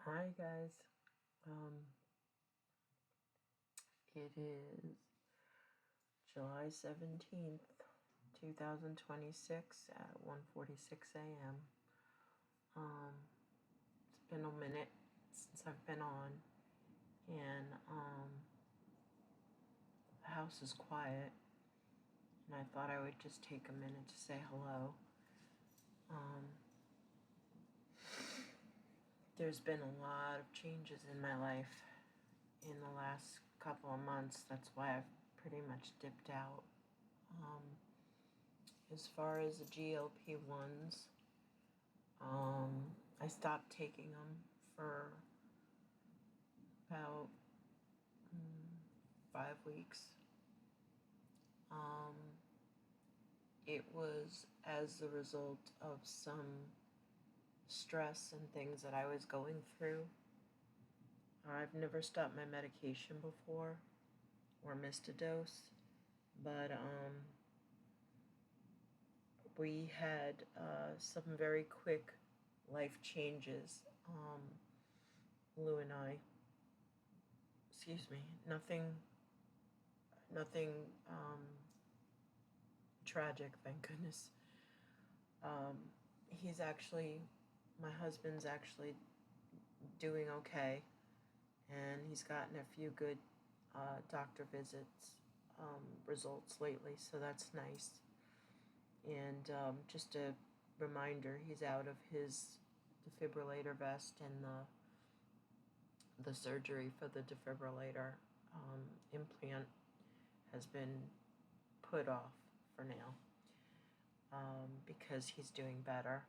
Hi guys. Um, it is July 17th, 2026 at 1:46 a.m. Um, it's been a minute since I've been on, and the house is quiet, and I thought I would just take a minute to say hello. Um, there's been a lot of changes in my life in the last couple of months. That's why I've pretty much dipped out. Um, as far as the GLP-1s, I stopped taking them for about 5 weeks. Um, it was as a result of some stress and things that I was going through. I've never stopped my medication before or missed a dose, but we had some very quick life changes. Lou and I, excuse me, nothing tragic, thank goodness. He's actually, my husband's actually doing okay, and he's gotten a few good doctor visits results lately, so that's nice. And just a reminder, he's out of his defibrillator vest, and the surgery for the defibrillator implant has been put off for now because he's doing better.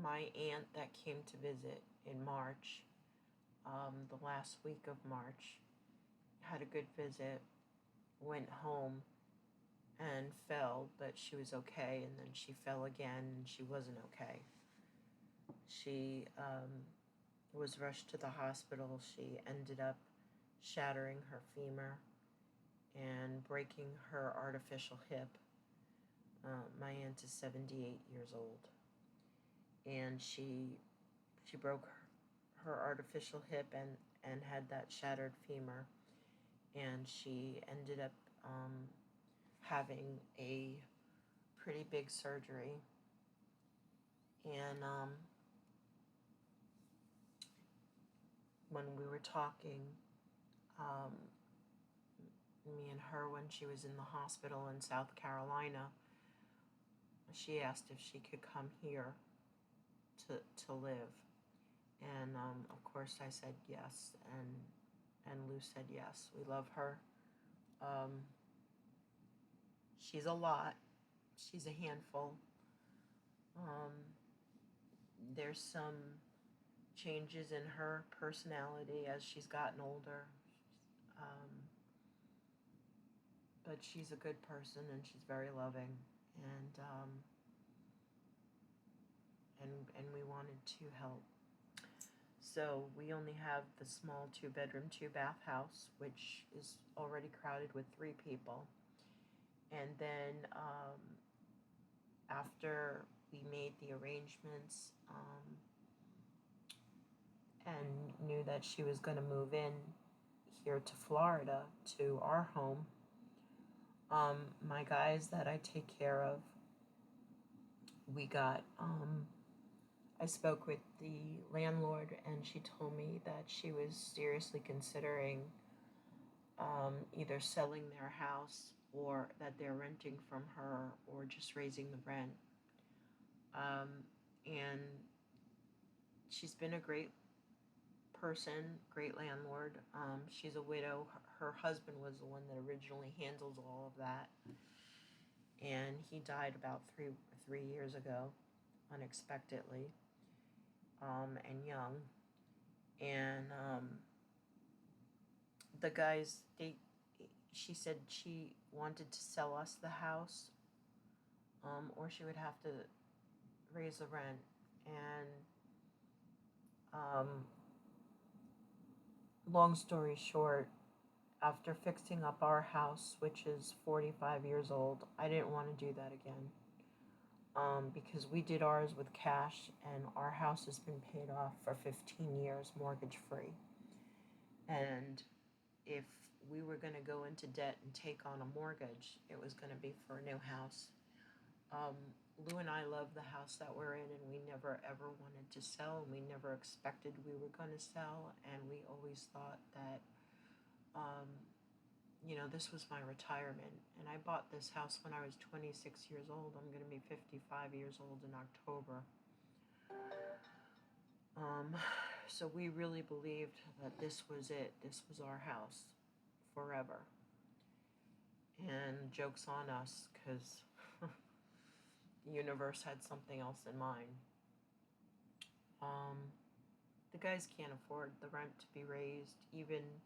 My aunt that came to visit in March, the last week of March, had a good visit, went home and fell, but she was okay, and then she fell again and she wasn't okay. She was rushed to the hospital. She ended up shattering her femur and breaking her artificial hip. My aunt is 78 years old, and she broke her artificial hip and had that shattered femur, and she ended up having a pretty big surgery. And when we were talking, me and her, when she was in the hospital in South Carolina, she asked if she could come here to live. And of course I said yes, and Lou said yes. We love her. She's a lot. She's a handful. There's some changes in her personality as she's gotten older. But she's a good person, and she's very loving, and we wanted to help. So we only have the small 2-bedroom, 2-bath house, which is already crowded with 3 people. And then after we made the arrangements and knew that she was going to move in here to Florida to our home, my guys that I take care of, we got I spoke with the landlord, and she told me that she was seriously considering either selling their house, or that they're renting from her, or just raising the rent. And she's been a great person, great landlord. She's a widow. Her husband was the one that originally handled all of that, and he died about three years ago, unexpectedly, and young. And the guys, she said she wanted to sell us the house, or she would have to raise the rent. And long story short, After fixing up our house, which is 45 years old, I didn't want to do that again. Because we did ours with cash and our house has been paid off for 15 years mortgage free. And if we were going to go into debt and take on a mortgage, it was going to be for a new house. Um, Lou and I love the house that we're in, and we never ever wanted to sell, and we never expected we were going to sell, and we always thought that, um, this was my retirement. And I bought this house when I was 26 years old. I'm going to be 55 years old in October. Um, so we really believed that this was it. This was our house forever. And joke's on us, because the universe had something else in mind. The guys can't afford the rent to be raised, even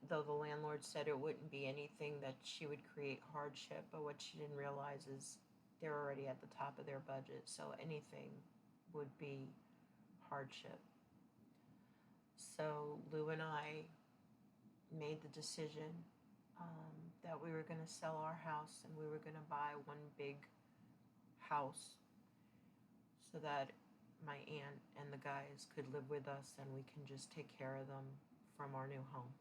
though the landlord said it wouldn't be anything that she would create hardship. But what she didn't realize is they're already at the top of their budget, so anything would be hardship. So Lou and I made the decision that we were going to sell our house and we were going to buy one big house so that my aunt and the guys could live with us and we can just take care of them from our new home.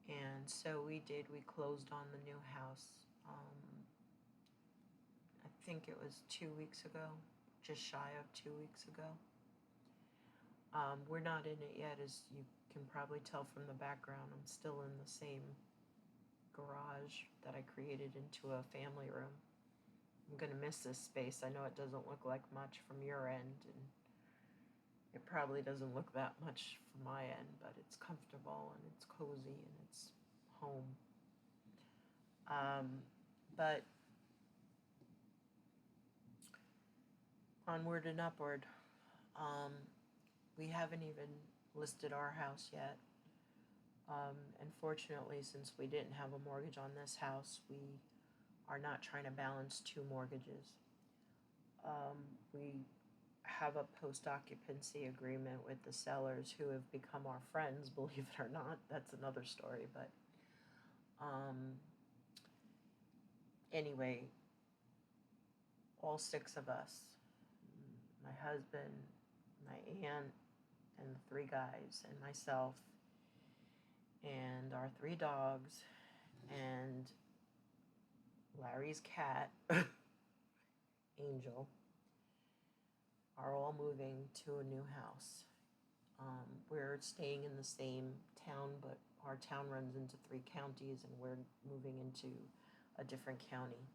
And so we did. We closed on the new house. I think it was 2 weeks ago, just shy of 2 weeks ago. We're not in it yet, as you can probably tell from the background. I'm still in the same garage that I created into a family room. I'm going to miss this space. I know it doesn't look like much from your end, and it probably doesn't look that much from my end, but it's comfortable and it's cozy and it's home. But onward and upward. We haven't even listed our house yet. And fortunately, since we didn't have a mortgage on this house, we are not trying to balance two mortgages. We have a post-occupancy agreement with the sellers, who have become our friends, believe it or not. That's another story, but anyway, all six of us, my husband, my aunt, and the three guys, and myself, and our three dogs, and Larry's cat, Angel, are all moving to a new house. We're staying in the same town, but our town runs into 3 counties, and we're moving into a different county.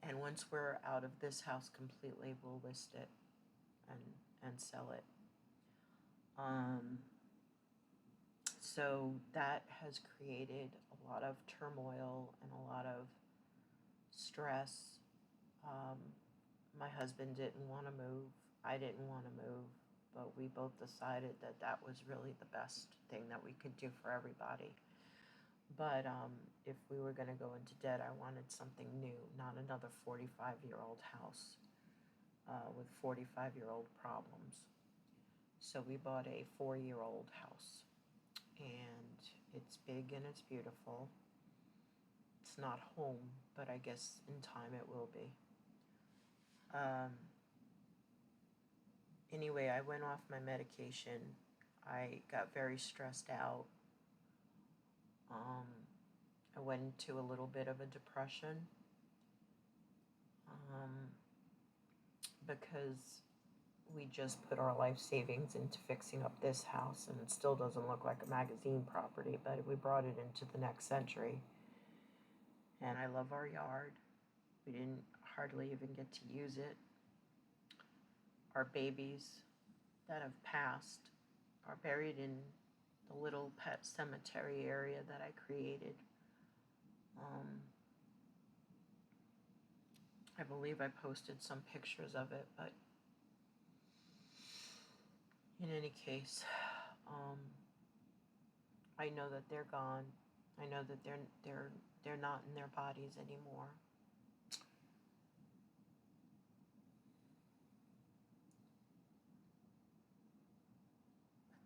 And once we're out of this house completely, we'll list it and sell it. So that has created a lot of turmoil and a lot of stress. My husband didn't want to move. I didn't want to move, but we both decided that that was really the best thing that we could do for everybody. But if we were going to go into debt, I wanted something new, not another 45-year-old house with 45-year-old problems. So we bought a 4-year-old house, and it's big and it's beautiful. It's not home, but I guess in time it will be. Anyway, I went off my medication. I got very stressed out. I went into a little bit of a depression because we just put our life savings into fixing up this house, and it still doesn't look like a magazine property, but we brought it into the next century. And I love our yard. We didn't hardly even get to use it. Our babies that have passed are buried in the little pet cemetery area that I created. I believe I posted some pictures of it, but in any case, I know that they're gone. I know that they're not in their bodies anymore.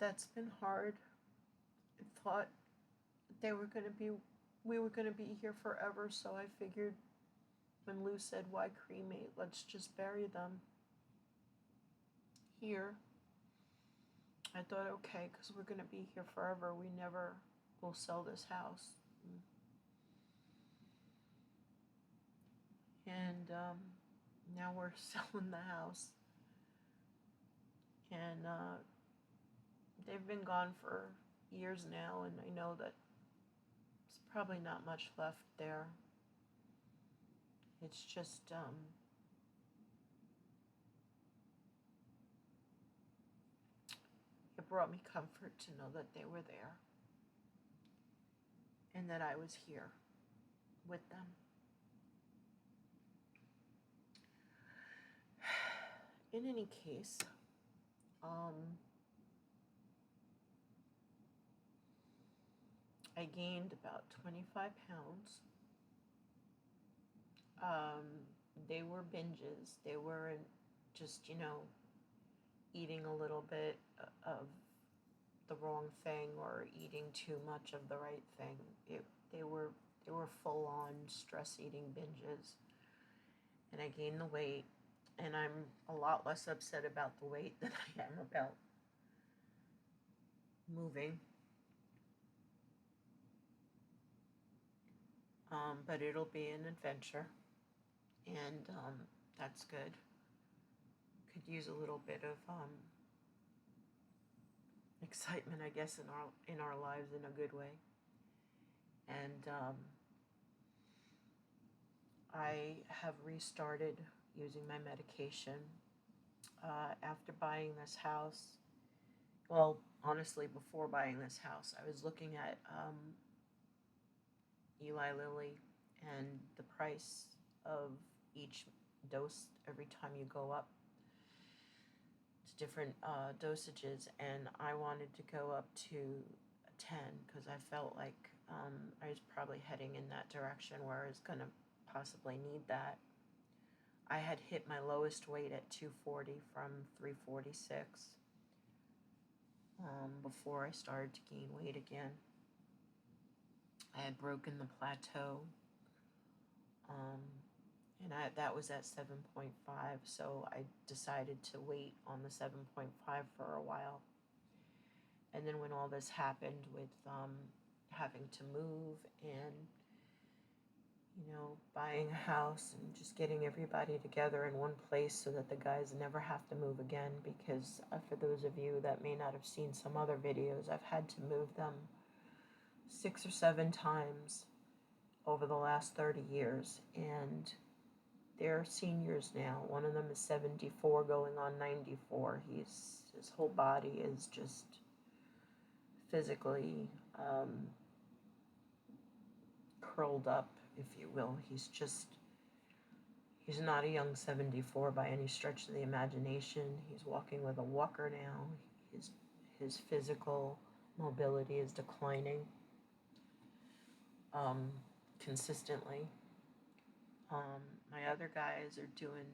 that's been hard. I thought we were gonna be here forever, so I figured when Lou said, "Why cremate? Let's just bury them here." I thought, okay, because we're gonna be here forever. We never will sell this house. And now we're selling the house. And they've been gone for years now, and I know that there's probably not much left there. It's just it brought me comfort to know that they were there and that I was here with them. In any case, I gained about 25 pounds. They were binges. They weren't just, eating a little bit of the wrong thing or eating too much of the right thing. They were full on stress eating binges. And I gained the weight, and I'm a lot less upset about the weight than I am about moving. But it'll be an adventure, and that's good. Could use a little bit of excitement, I guess, in our lives in a good way. And I have restarted using my medication after buying this house. Well, honestly, before buying this house, I was looking at Eli Lilly and the price of each dose every time you go up to different dosages, and I wanted to go up to a 10 because I felt like I was probably heading in that direction where I was going to possibly need that. I had hit my lowest weight at 240 from 346 before I started to gain weight again. I had broken the plateau, and that was at 7.5, so I decided to wait on the 7.5 for a while. And then when all this happened with having to move and, buying a house and just getting everybody together in one place so that the guys never have to move again, because for those of you that may not have seen some other videos, I've had to move them 6 or 7 times over the last 30 years, and they're seniors now. One of them is 74 going on 94. His whole body is just physically curled up, if you will. He's not a young 74 by any stretch of the imagination. He's walking with a walker now. His physical mobility is declining consistently. My other guys are doing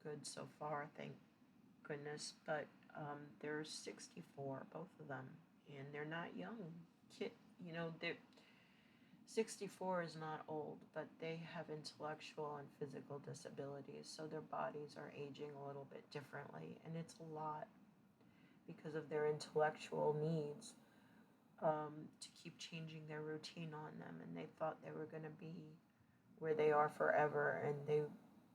good so far, thank goodness, but they're 64, both of them, and they're not young. They're 64 is not old, but they have intellectual and physical disabilities, so their bodies are aging a little bit differently, and it's a lot because of their intellectual needs to keep changing their routine on them, and they thought they were going to be where they are forever, and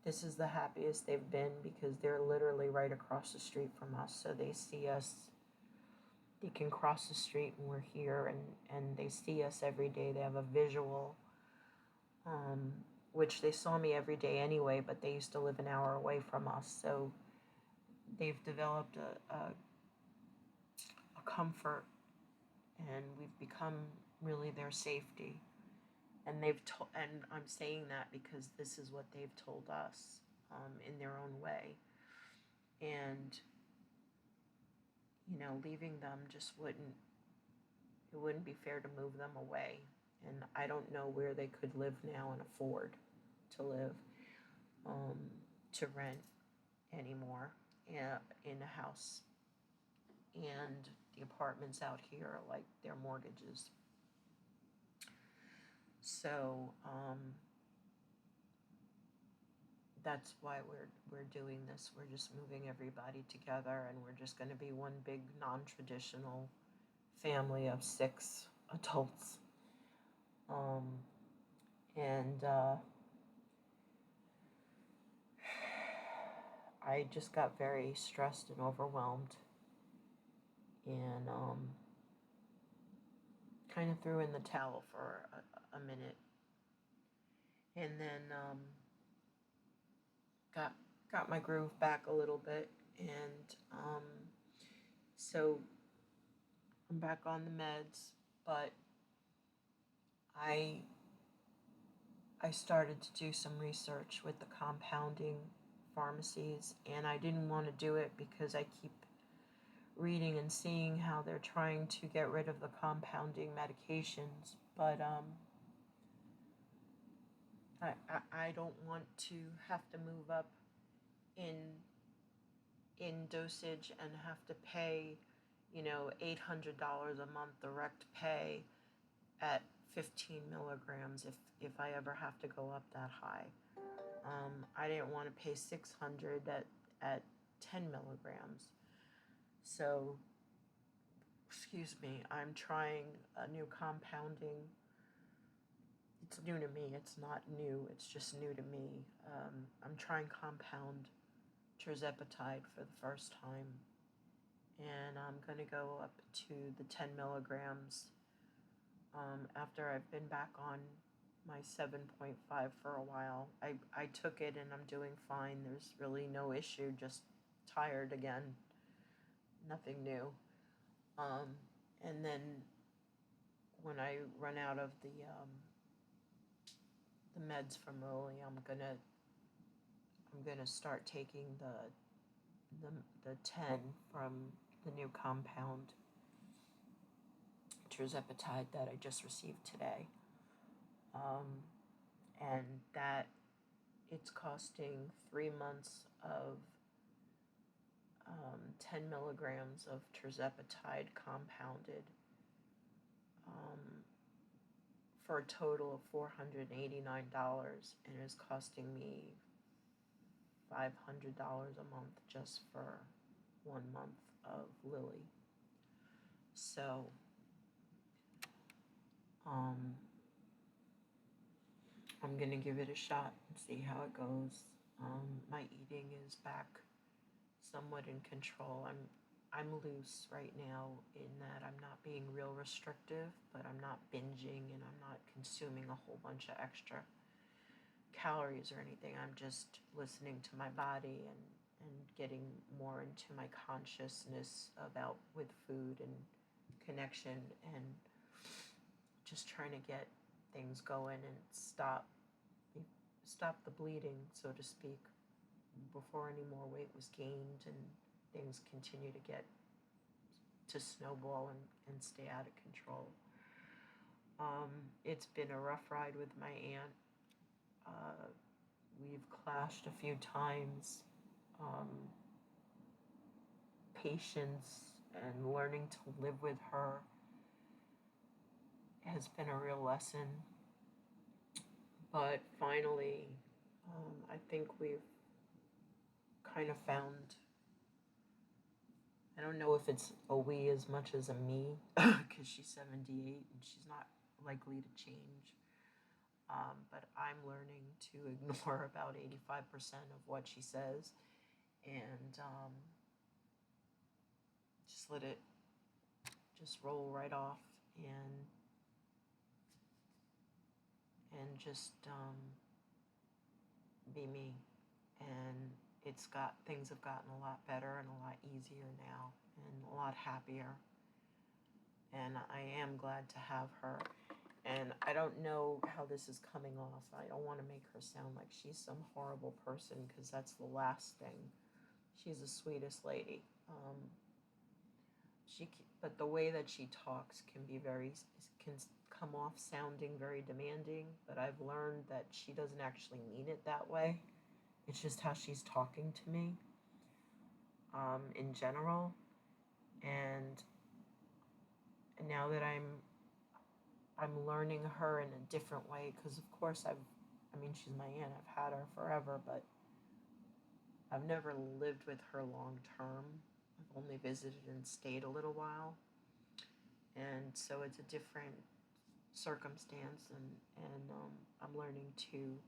this is the happiest they've been because they're literally right across the street from us, so they see us. They can cross the street and we're here, and they see us every day. They have a visual, which they saw me every day anyway, but they used to live an hour away from us, so they've developed a comfort, and we've become really their safety. And and I'm saying that because this is what they've told us in their own way, and leaving them just wouldn't be fair to move them away. And I don't know where they could live now and afford to live, to rent anymore in a house and the apartments out here are like their mortgages. So that's why we're doing this. We're just moving everybody together, and we're just going to be one big non-traditional family of 6 adults. And I just got very stressed and overwhelmed, and kind of threw in the towel for a minute, and then got my groove back a little bit, and so I'm back on the meds, but I started to do some research with the compounding pharmacies, and I didn't want to do it because I keep reading and seeing how they're trying to get rid of the compounding medications, but I don't want to have to move up in dosage and have to pay, $800 a month direct pay at 15 milligrams if I ever have to go up that high. I didn't want to pay 600 at 10 milligrams. So, excuse me, I'm trying a new compounding. It's new to me. It's not new. It's just new to me. I'm trying compound tirzepatide for the first time. And I'm going to go up to the 10 milligrams after I've been back on my 7.5 for a while. I took it and I'm doing fine. There's really no issue, just tired again. Nothing new. And then when I run out of the meds from Lily, I'm gonna start taking the 10 from the new compound tirzepatide that I just received today. And that it's costing 3 months of 10 milligrams of tirzepatide compounded for a total of $489, and is costing me $500 a month just for 1 month of Lily. So I'm gonna give it a shot and see how it goes. My eating is back somewhat in control. I'm loose right now in that I'm not being real restrictive, but I'm not binging and I'm not consuming a whole bunch of extra calories or anything. I'm just listening to my body and getting more into my consciousness about with food and connection, and just trying to get things going and stop the bleeding, so to speak, before any more weight was gained and things continue to get to snowball and stay out of control. It's been a rough ride with my aunt. We've clashed a few times. Patience and learning to live with her has been a real lesson. But finally, I think we've kind of found, I don't know if it's a we as much as a me, because she's 78 and she's not likely to change. But I'm learning to ignore about 85% of what she says, and just let it just roll right off, and just be me. And things have gotten a lot better and a lot easier now and a lot happier. And I am glad to have her. And I don't know how this is coming off. I don't want to make her sound like she's some horrible person, because that's the last thing. She's the sweetest lady. But the way that she talks can come off sounding very demanding. But I've learned that she doesn't actually mean it that way. It's just how she's talking to me, in general. And now that I'm learning her in a different way, because of course she's my aunt, I've had her forever, but I've never lived with her long term. I've only visited and stayed a little while, and so it's a different circumstance, and I'm learning to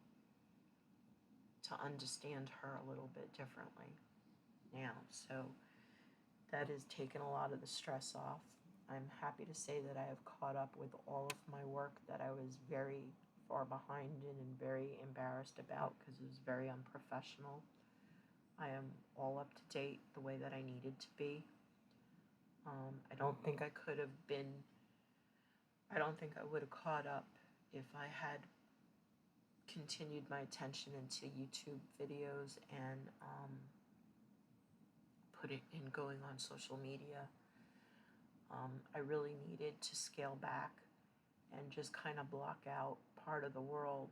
understand her a little bit differently now. So that has taken a lot of the stress off. I'm happy to say that I have caught up with all of my work that I was very far behind in and very embarrassed about because it was very unprofessional. I am all up to date the way that I needed to be. I don't think I could have been, I don't think I would have caught up if I had continued my attention into YouTube videos and put it in going on social media. I really needed to scale back and just kind of block out part of the world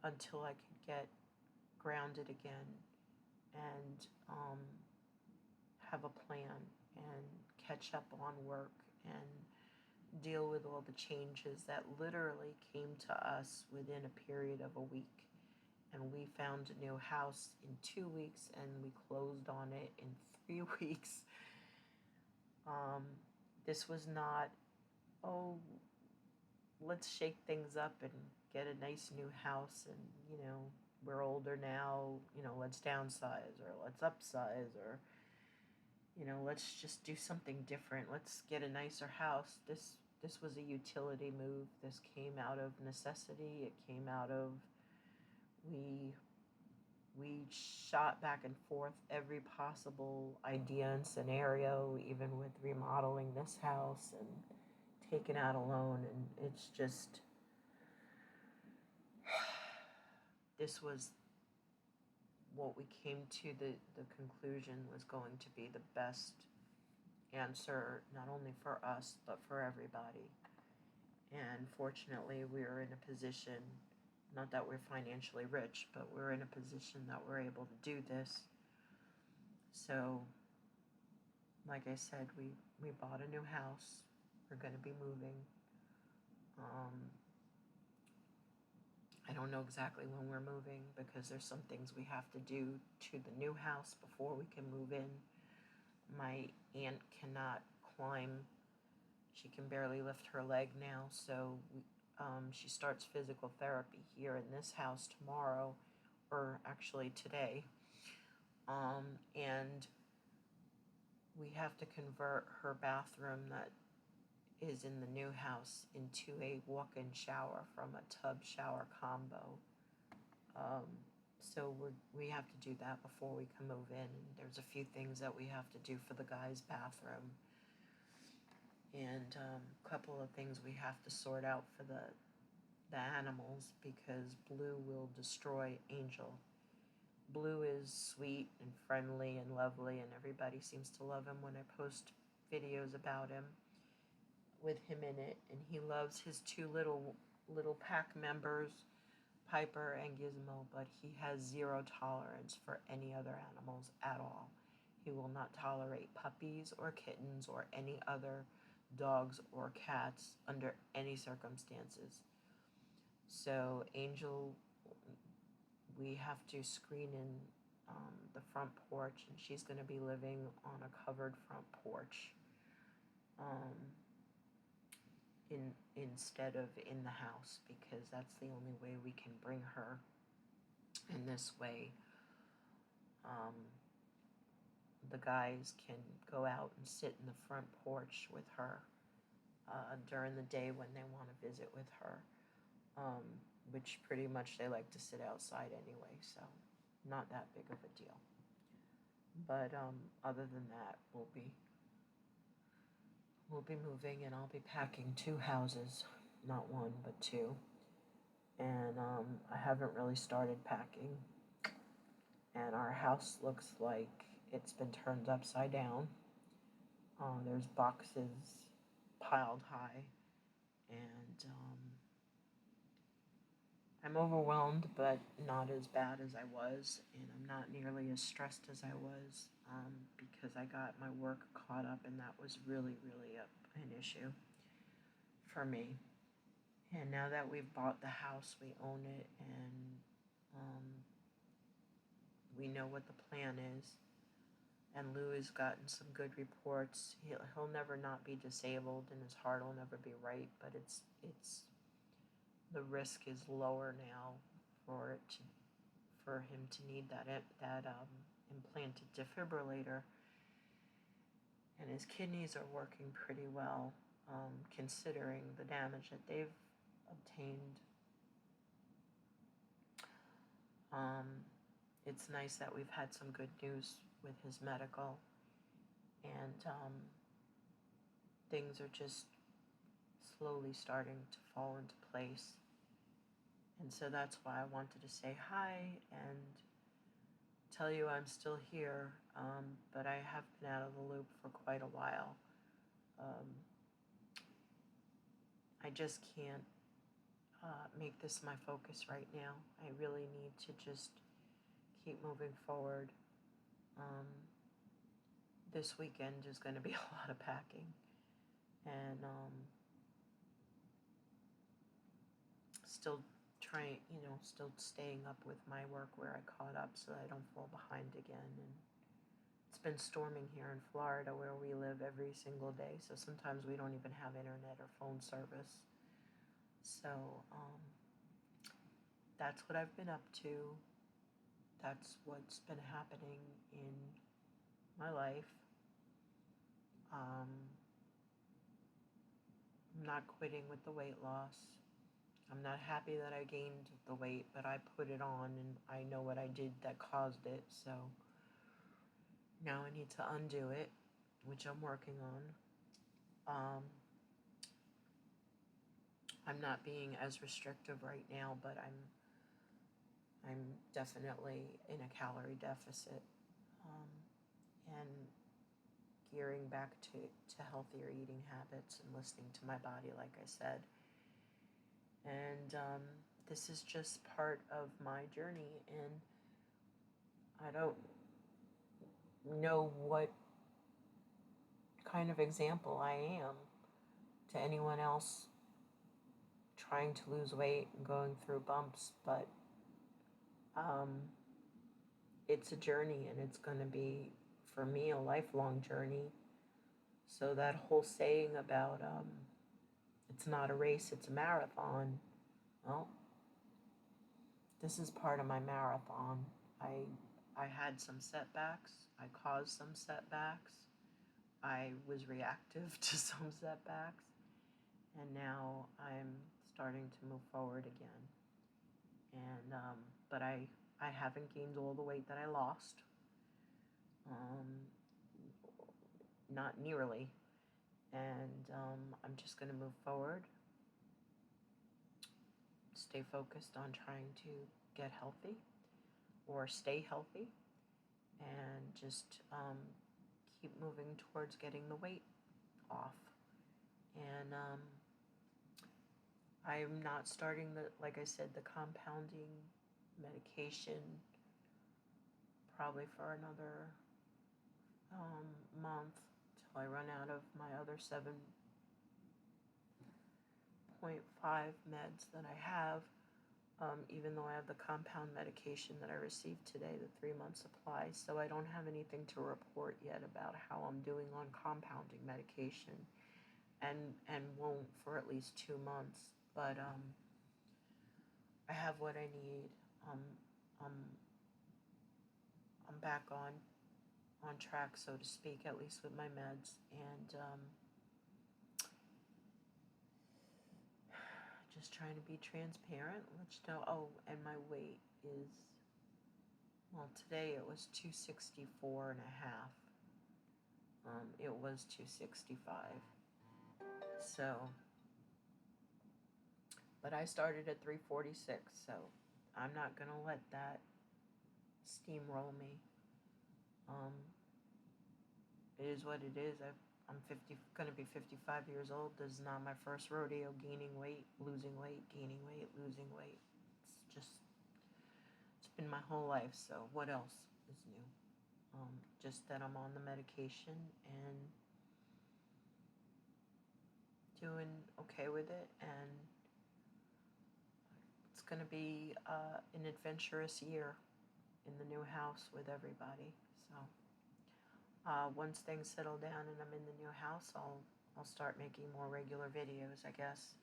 until I could get grounded again and have a plan and catch up on work and deal with all the changes that literally came to us within a period of a week. And we found a new house in 2 weeks and we closed on it in 3 weeks. This was not, oh, let's shake things up and get a nice new house and, we're older now, let's downsize or let's upsize or, let's just do something different. Let's get a nicer house. This was a utility move. This came out of necessity. It came out of, we shot back and forth every possible idea and scenario, even with remodeling this house and taking out a loan. And it's just, this was what we came to the conclusion was going to be the best answer, not only for us, but for everybody. And fortunately, we are in a position, not that we're financially rich, but we're in a position that we're able to do this. So, like I said, we bought a new house. We're going to be moving. I don't know exactly when we're moving because there's some things we have to do to the new house before we can move in. My aunt cannot climb. She can barely lift her leg now, so she starts physical therapy here in this house tomorrow, or actually today. And we have to convert her bathroom that is in the new house into a walk-in shower from a tub shower combo. So we have to do that before we can move in. And there's a few things that we have to do for the guy's bathroom. And a couple of things we have to sort out for the animals because Blue will destroy Angel. Blue is sweet and friendly and lovely, and everybody seems to love him when I post videos about him with him in it. And he loves his two little pack members, Piper and Gizmo, but he has zero tolerance for any other animals at all. He will not tolerate puppies or kittens or any other dogs or cats under any circumstances. So Angel, we have to screen in the front porch, and she's going to be living on a covered front porch instead of in the house, because that's the only way we can bring her in this way. The guys can go out and sit in the front porch with her during the day when they want to visit with her, which pretty much they like to sit outside anyway, so not that big of a deal. But other than that, we'll be moving, and I'll be packing 2 houses, not 1 but 2. And I haven't really started packing, and our house looks like it's been turned upside down. There's boxes piled high, and I'm overwhelmed, but not as bad as I was, and I'm not nearly as stressed as I was because I got my work caught up, and that was really, really an issue for me. And now that we've bought the house, we own it, and um, we know what the plan is. And Lou has gotten some good reports. He'll never not be disabled, and his heart will never be right. But it's the risk is lower now for it to, for him to need that implanted defibrillator, and his kidneys are working pretty well, considering the damage that they've obtained. It's nice that we've had some good news with his medical, and things are just slowly starting to fall into place. And so that's why I wanted to say hi and tell you I'm still here, but I have been out of the loop for quite a while. I just can't make this my focus right now. I really need to just keep moving forward. This weekend is going to be a lot of packing, and still still staying up with my work where I caught up so I don't fall behind again. And it's been storming here in Florida where we live every single day, so sometimes we don't even have internet or phone service. So that's what I've been up to. That's what's been happening in my life. I'm not quitting with the weight loss. I'm not happy that I gained the weight, but I put it on and I know what I did that caused it. So now I need to undo it, which I'm working on. I'm not being as restrictive right now, but I'm definitely in a calorie deficit, and gearing back to healthier eating habits and listening to my body, like I said. And this is just part of my journey, and I don't know what kind of example I am to anyone else trying to lose weight and going through bumps, but it's a journey, and it's going to be, for me, a lifelong journey. So that whole saying about it's not a race, it's a marathon, well, this is part of my marathon. I had some setbacks. I caused some setbacks. I was reactive to some setbacks. And now I'm starting to move forward again. And but I haven't gained all the weight that I lost. Not nearly. And I'm just going to move forward, stay focused on trying to get healthy or stay healthy, and just keep moving towards getting the weight off. And I'm not starting like I said, the compounding medication probably for another month till I run out of my other 7.5 meds that I have. Even though I have the compound medication that I received today, the 3-month supply, so I don't have anything to report yet about how I'm doing on compounding medication, and won't for at least 2 months. But I have what I need. I'm back on track, so to speak, at least with my meds, and just trying to be transparent. Let you know. Oh, and my weight is, well, today it was 264 and a half. It was 265. So, but I started at 346, so I'm not going to let that steamroll me. It is what it is. I'm going to be 55 years old. This is not my first rodeo gaining weight, losing weight, gaining weight, losing weight. just, it's been my whole life, so what else is new? Just that I'm on the medication and doing okay with it, and it's going to be an adventurous year in the new house with everybody. So once things settle down and I'm in the new house, I'll start making more regular videos, I guess.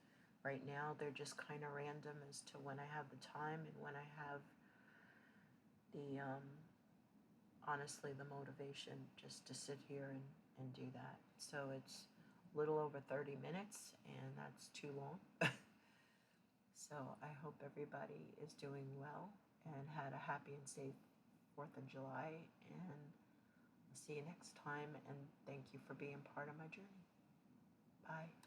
Right now, they're just kind of random as to when I have the time and when I have the, honestly, the motivation just to sit here and do that. So it's a little over 30 minutes, and that's too long. So I hope everybody is doing well and had a happy and safe 4th of July, and I'll see you next time, and thank you for being part of my journey. Bye.